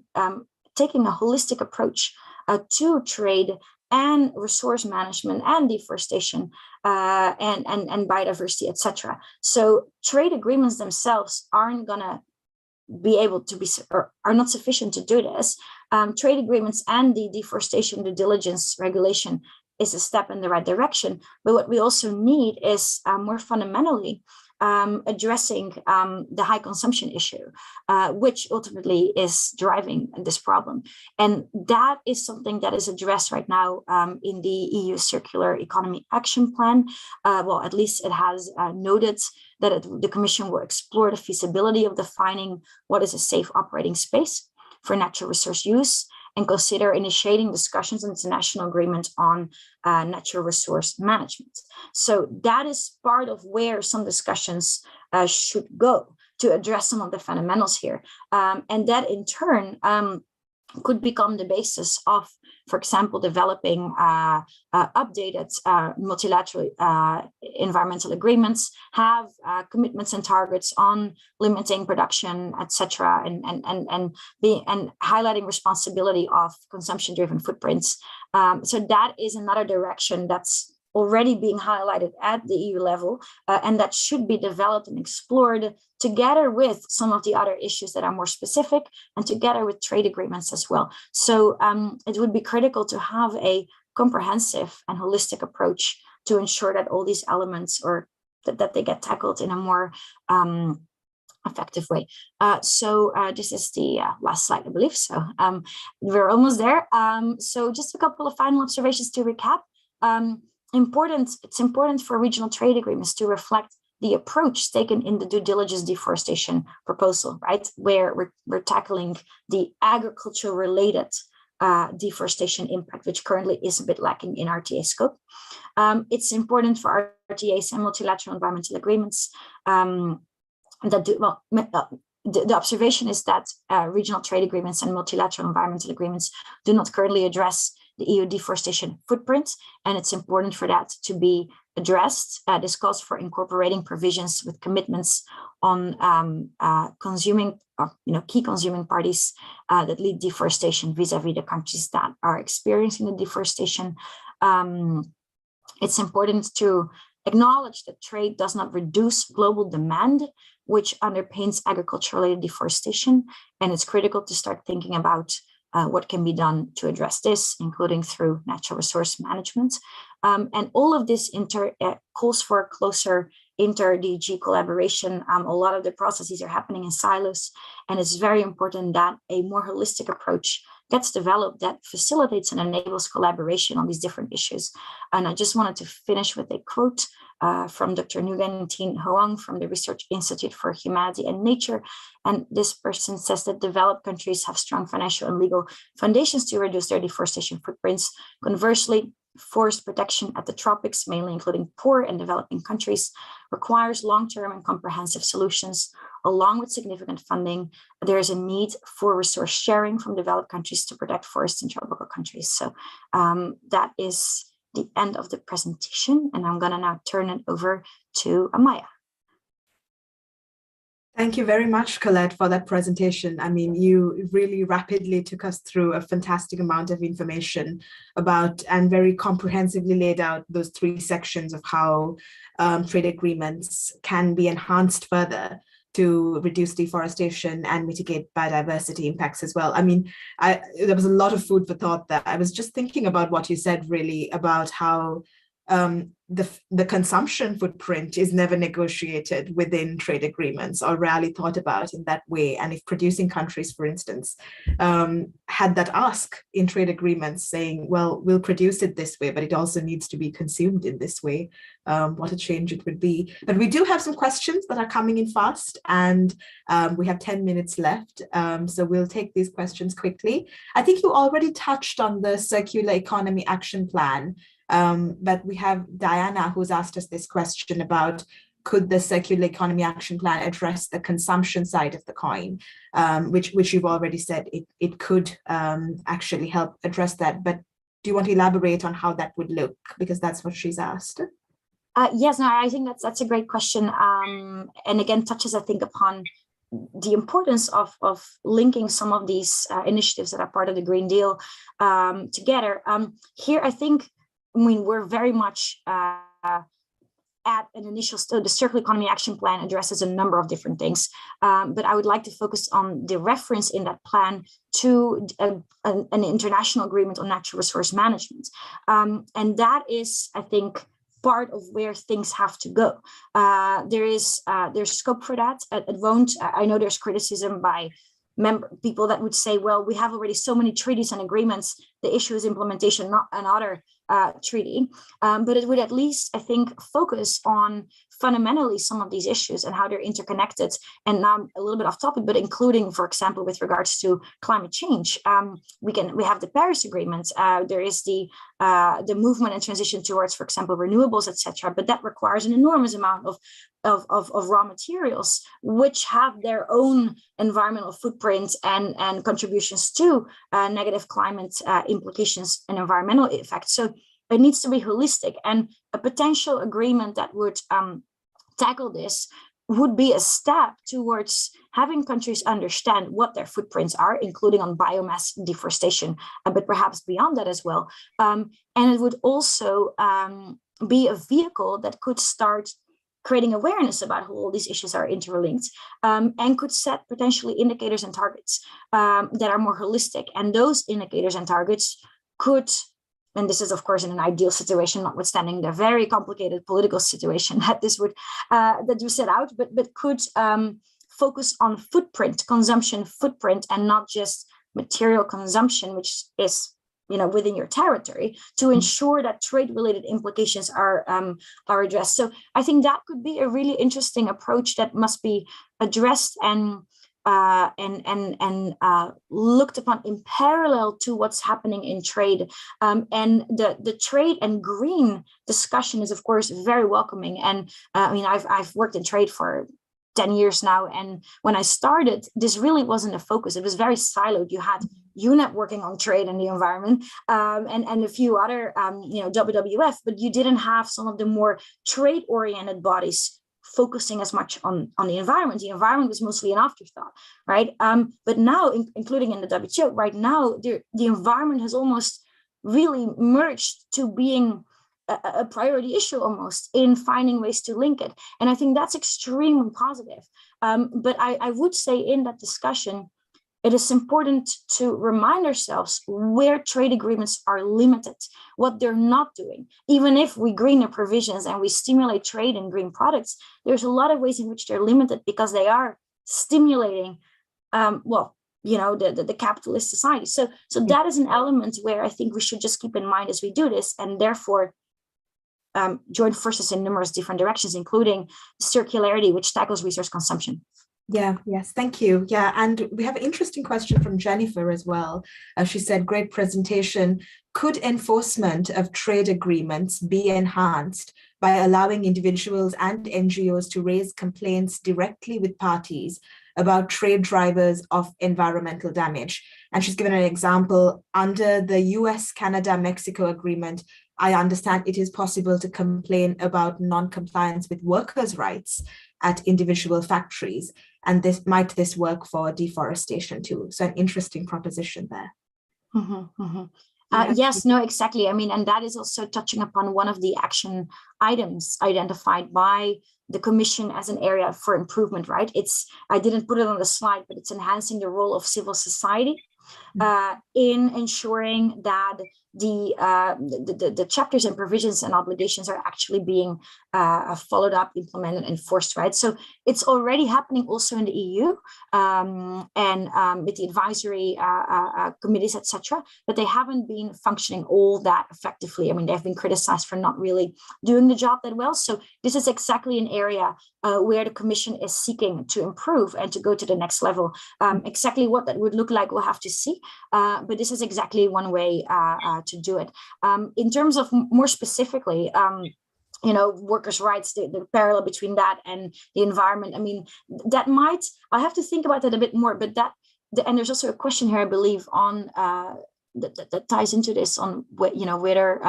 taking a holistic approach to trade and resource management and deforestation and biodiversity, etc. So trade agreements themselves aren't gonna be able to be, or are not sufficient to do this. Trade agreements and the deforestation due diligence regulation is a step in the right direction. But what we also need is more fundamentally addressing the high consumption issue, which ultimately is driving this problem. And that is something that is addressed right now in the EU Circular Economy Action Plan. Well, at least it has noted that the Commission will explore the feasibility of defining what is a safe operating space for natural resource use, and consider initiating discussions on international agreement on natural resource management. So that is part of where some discussions should go to address some of the fundamentals here. And that in turn could become the basis of, for example, developing updated multilateral environmental agreements, have commitments and targets on limiting production, etc., and highlighting responsibility of consumption-driven footprints. So that is another direction that's already being highlighted at the EU level, and that should be developed and explored together with some of the other issues that are more specific, and together with trade agreements as well. So it would be critical to have a comprehensive and holistic approach to ensure that all these elements, or that they get tackled in a more effective way. So this is the last slide, I believe. So we're almost there. So just a couple of final observations to recap. It's important for regional trade agreements to reflect the approach taken in the due diligence deforestation proposal, right? Where we're tackling the agriculture related deforestation impact, which currently is a bit lacking in RTA scope. It's important for RTAs and multilateral environmental agreements the observation is that regional trade agreements and multilateral environmental agreements do not currently address the EU deforestation footprint, and it's important for that to be addressed. This calls for incorporating provisions with commitments on key consuming parties that lead deforestation vis-a-vis the countries that are experiencing the deforestation. It's important to acknowledge that trade does not reduce global demand, which underpins agriculture-related deforestation, and it's critical to start thinking about what can be done to address this, including through natural resource management. And all of this calls for closer inter-DG collaboration. A lot of the processes are happening in silos, and it's very important that a more holistic approach gets developed that facilitates and enables collaboration on these different issues. And I just wanted to finish with a quote from Dr. Nguyen Tin Hoang from the Research Institute for Humanity and Nature. And this person says that developed countries have strong financial and legal foundations to reduce their deforestation footprints. Conversely, forest protection at the tropics, mainly including poor and developing countries, requires long-term and comprehensive solutions. Along with significant funding, there is a need for resource sharing from developed countries to protect forests in tropical countries. So that is the end of the presentation, and I'm going to now turn it over to Amaya. Thank you very much, Colette, for that presentation. I mean, you really rapidly took us through a fantastic amount of information about, and very comprehensively laid out those three sections of how trade agreements can be enhanced further to reduce deforestation and mitigate biodiversity impacts as well. I mean, there was a lot of food for thought there. I was just thinking about what you said, really, about how the consumption footprint is never negotiated within trade agreements, or rarely thought about in that way. And if producing countries, for instance, had that ask in trade agreements saying, well, we'll produce it this way, but it also needs to be consumed in this way, what a change it would be. But we do have some questions that are coming in fast, and we have 10 minutes left. So we'll take these questions quickly. I think you already touched on the Circular Economy Action Plan, but we have Diana who's asked us this question about, could the Circular Economy Action Plan address the consumption side of the coin, which you've already said it could actually help address that. But do you want to elaborate on how that would look? Because that's what she's asked. Yes, no, I think that's a great question. And again, touches, I think, upon the importance of linking some of these initiatives that are part of the Green Deal together. Here, I think, we're very much at an initial stage. The Circular Economy Action Plan addresses a number of different things, but I would like to focus on the reference in that plan to an international agreement on natural resource management. And that is, I think, part of where things have to go. There's scope for that. It won't. I know there's criticism by people that would say, well, we have already so many treaties and agreements. The issue is implementation, not another treaty. But it would at least, I think, focus on fundamentally some of these issues and how they're interconnected. And now a little bit off topic, but including, for example, with regards to climate change, we have the Paris Agreement. There is the movement and transition towards, for example, renewables, etc. But that requires an enormous amount of raw materials, which have their own environmental footprint and contributions to negative climate implications and environmental effects. So it needs to be holistic, and a potential agreement that would tackle this would be a step towards having countries understand what their footprints are, including on biomass deforestation, but perhaps beyond that as well. And it would also be a vehicle that could start creating awareness about how all these issues are interlinked, and could set potentially indicators and targets that are more holistic. And those indicators and targets could, and this is of course in an ideal situation, notwithstanding the very complicated political situation that this would that you set out, but could focus on footprint, consumption footprint, and not just material consumption, which is within your territory, to ensure that trade-related implications are addressed. So I think that could be a really interesting approach that must be addressed and looked upon in parallel to what's happening in trade. And the trade and green discussion is, of course, very welcoming. And I've worked in trade for 10 years now. And when I started, this really wasn't a focus. It was very siloed. You had UNEP working on trade and the environment, and a few other, WWF, but you didn't have some of the more trade-oriented bodies focusing as much on the environment. The environment was mostly an afterthought, right? But now, including in the WTO, right now, the environment has almost really merged to being a priority issue almost in finding ways to link it. And I think that's extremely positive. But I would say in that discussion, it is important to remind ourselves where trade agreements are limited, what they're not doing. Even if we green the provisions and we stimulate trade in green products, there's a lot of ways in which they're limited because they are stimulating, the capitalist society. So that is an element where I think we should just keep in mind as we do this, and therefore join forces in numerous different directions, including circularity, which tackles resource consumption. Yeah, yes, thank you. Yeah, and we have an interesting question from Jennifer as well. She said, great presentation. Could enforcement of trade agreements be enhanced by allowing individuals and NGOs to raise complaints directly with parties about trade drivers of environmental damage? And she's given an example. Under the US-Canada-Mexico agreement, I understand it is possible to complain about non-compliance with workers' rights at individual factories. And might this work for deforestation too? So an interesting proposition there. Mm-hmm, mm-hmm. Yes, no, exactly. And that is also touching upon one of the action items identified by the Commission as an area for improvement, right? I didn't put it on the slide, but it's enhancing the role of civil society in ensuring that the chapters and provisions and obligations are actually being followed up, implemented, enforced, right? So it's already happening also in the EU and with the advisory committees, etc. But they haven't been functioning all that effectively. They've been criticized for not really doing the job that well. So this is exactly an area where the Commission is seeking to improve and to go to the next level. Exactly what that would look like, we'll have to see. But this is exactly one way to do it. In terms of more specifically, workers' rights, the parallel between that and the environment. I'll have to think about that a bit more, but and there's also a question here, I believe, on that ties into this on whether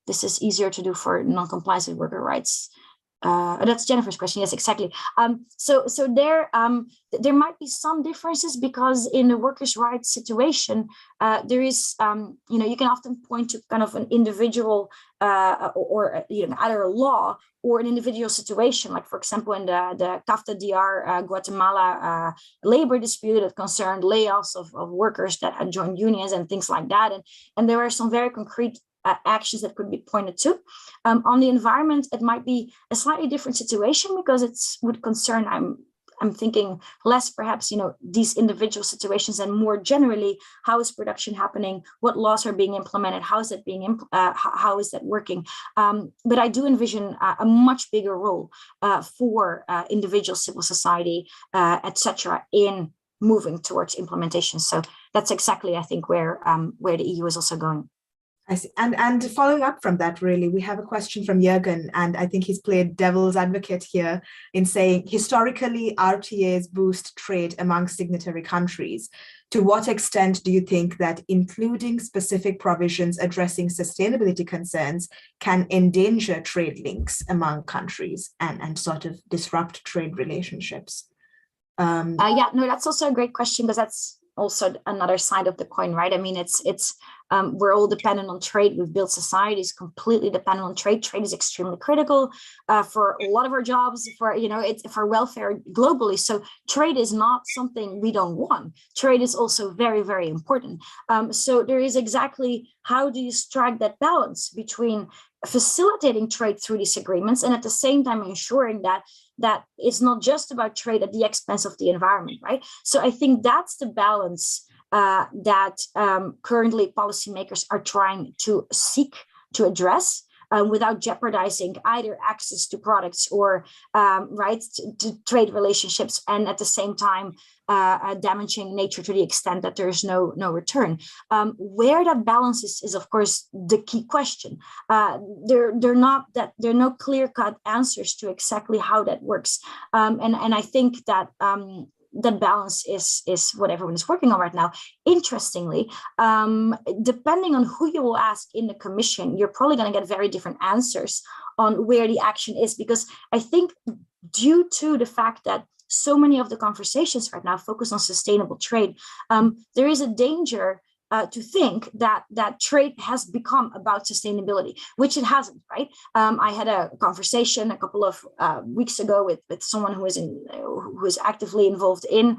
this is easier to do for non-compliance with worker rights. That's Jennifer's question. Yes, exactly. So there might be some differences because in the workers' rights situation, there is, you can often point to kind of an individual or either a law or an individual situation, like for example, in the CAFTA DR Guatemala labor dispute that concerned layoffs of workers that had joined unions and things like that. And there are some very concrete actions that could be pointed to. On the environment, it might be a slightly different situation because it would concern, I'm thinking less perhaps, these individual situations and more generally, how is production happening? What laws are being implemented? How is it being, how is that working? But I do envision a much bigger role for individual civil society, etc., in moving towards implementation. So that's exactly, I think, where the EU is also going. I see. And following up from that, really, we have a question from Jürgen, and I think he's played devil's advocate here in saying, historically, RTAs boost trade among signatory countries. To what extent do you think that including specific provisions addressing sustainability concerns can endanger trade links among countries and sort of disrupt trade relationships? Yeah, no, that's also a great question because that's also another side of the coin, right? I mean, it's we're all dependent on trade. We've built societies completely dependent on trade. Trade is extremely critical for a lot of our jobs, for it's for welfare globally. So trade is not something we don't want. Trade is also very, very important. So there is exactly how do you strike that balance between facilitating trade through these agreements and at the same time ensuring that it's not just about trade at the expense of the environment, right? So I think that's the balance that currently policymakers are trying to seek to address without jeopardizing either access to products or rights to trade relationships, and at the same time damaging nature to the extent that there is no return. Where that balance is of course the key question. There are no clear-cut answers to exactly how that works, and I think that that balance is what everyone is working on right now. Interestingly, depending on who you will ask in the Commission, you're probably going to get very different answers on where the action is, because I think due to the fact that so many of the conversations right now focus on sustainable trade, there is a danger to think that trade has become about sustainability, which it hasn't, right? I had a conversation a couple of weeks ago with someone who is actively involved in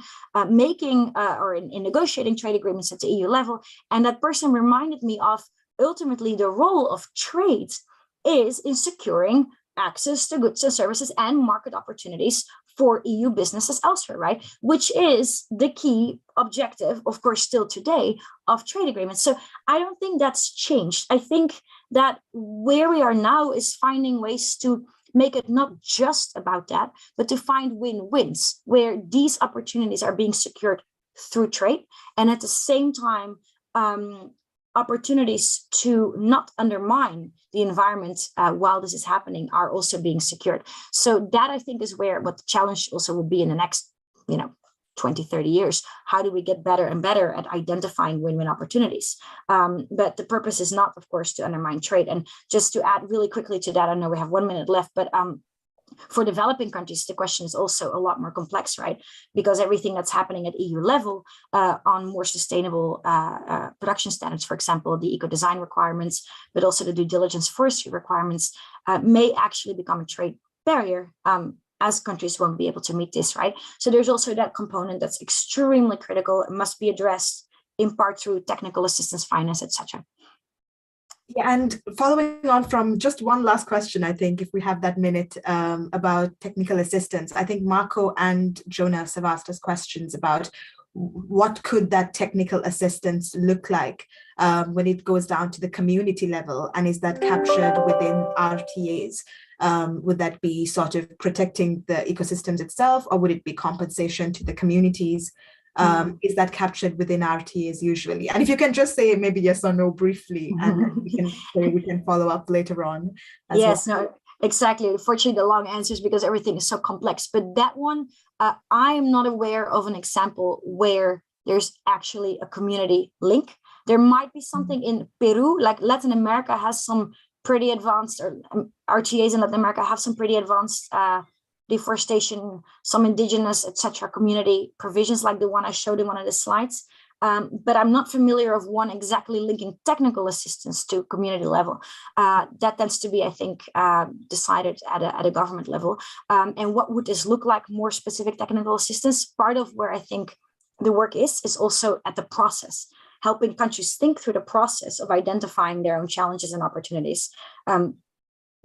making or in negotiating trade agreements at the EU level, and that person reminded me of ultimately the role of trade is in securing access to goods and services and market opportunities for EU businesses elsewhere, right? Which is the key objective, of course, still today of trade agreements. So I don't think that's changed. I think that where we are now is finding ways to make it not just about that, but to find win-wins where these opportunities are being secured through trade, and at the same time, opportunities to not undermine the environment while this is happening are also being secured. So that, I think, is what the challenge also will be in the next 20, 30 years. How do we get better and better at identifying win-win opportunities? But the purpose is not, of course, to undermine trade. And just to add really quickly to that, I know we have 1 minute left, but for developing countries, the question is also a lot more complex, right? Because everything that's happening at EU level on more sustainable production standards, for example, the eco-design requirements, but also the due diligence forestry requirements may actually become a trade barrier as countries won't be able to meet this, right? So there's also that component that's extremely critical. It must be addressed in part through technical assistance, finance, etc. Yeah, and following on from just one last question, I think, if we have that minute, about technical assistance, I think Marco and Jonas have asked us questions about what could that technical assistance look like when it goes down to the community level, and is that captured within RTAs? Would that be sort of protecting the ecosystems itself, or would it be compensation to the communities? Is that captured within RTAs usually? And if you can just say maybe yes or no briefly, and we can follow up later on. Yes, well. No, exactly. Unfortunately, the long answers because everything is so complex. But that one, I am not aware of an example where there's actually a community link. There might be something in Peru, like Latin America has some pretty advanced, or RTAs in Latin America have some pretty advanced deforestation, some indigenous, etc., community provisions like the one I showed in one of the slides. But I'm not familiar of one exactly linking technical assistance to community level. That tends to be, I think, decided at a government level. And what would this look like, more specific technical assistance? Part of where I think the work is also at the process, helping countries think through the process of identifying their own challenges and opportunities, the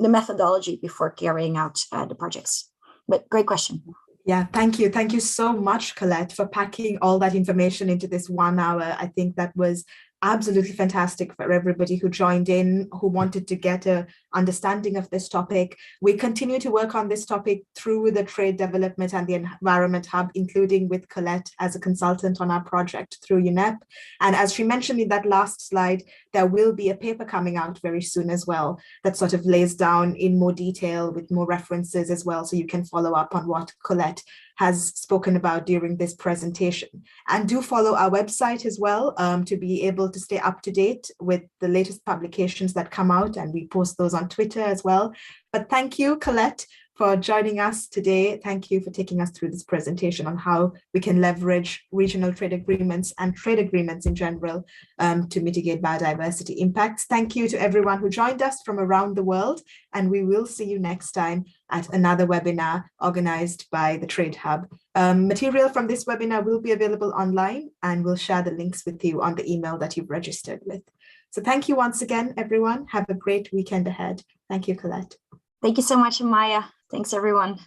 methodology before carrying out the projects. But great question. Yeah, thank you. Thank you so much, Colette, for packing all that information into this 1 hour. I think that was absolutely fantastic for everybody who joined in, who wanted to get an understanding of this topic. We continue to work on this topic through the Trade Development and the Environment Hub, including with Colette as a consultant on our project through UNEP. And as she mentioned in that last slide, there will be a paper coming out very soon as well that sort of lays down in more detail with more references as well, so you can follow up on what Colette has spoken about during this presentation. And do follow our website as well to be able to stay up to date with the latest publications that come out, and we post those on Twitter as well. But thank you, Colette, for joining us today. Thank you for taking us through this presentation on how we can leverage regional trade agreements and trade agreements in general to mitigate biodiversity impacts. Thank you to everyone who joined us from around the world, and we will see you next time at another webinar organized by the Trade Hub. Material from this webinar will be available online, and we'll share the links with you on the email that you've registered with. So thank you once again, everyone. Have a great weekend ahead. Thank you, Colette. Thank you so much, Amaya. Thanks, everyone.